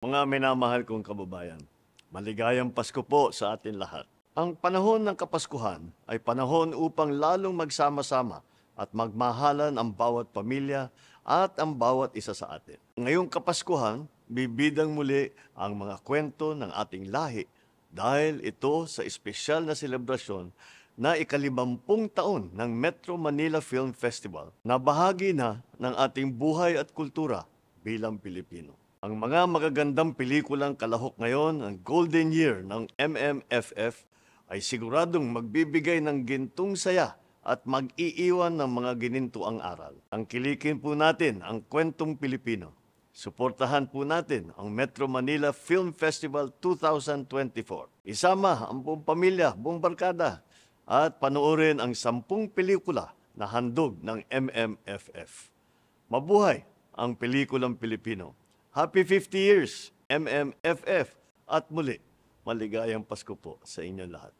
Mga minamahal kong kababayan, maligayang Pasko po sa atin lahat. Ang panahon ng Kapaskuhan ay panahon upang lalong magsama-sama at magmahalan ang bawat pamilya at ang bawat isa sa atin. Ngayong Kapaskuhan, bibidang muli ang mga kwento ng ating lahi dahil ito sa espesyal na selebrasyon na ikalimampung taon ng Metro Manila Film Festival na bahagi na ng ating buhay at kultura bilang Pilipino. Ang mga magagandang pelikulang kalahok ngayon, ang Golden Year ng MMFF, ay siguradong magbibigay ng gintong saya at mag-iiwan ng mga ginintuang aral. Tangkilikin po natin ang kwentong Pilipino. Suportahan po natin ang Metro Manila Film Festival 2024. Isama ang buong pamilya, buong barkada, at panoorin ang 10 pelikula na handog ng MMFF. Mabuhay ang pelikulang Pilipino. Happy 50 years, MMFF, at muli, maligayang Pasko po sa inyong lahat.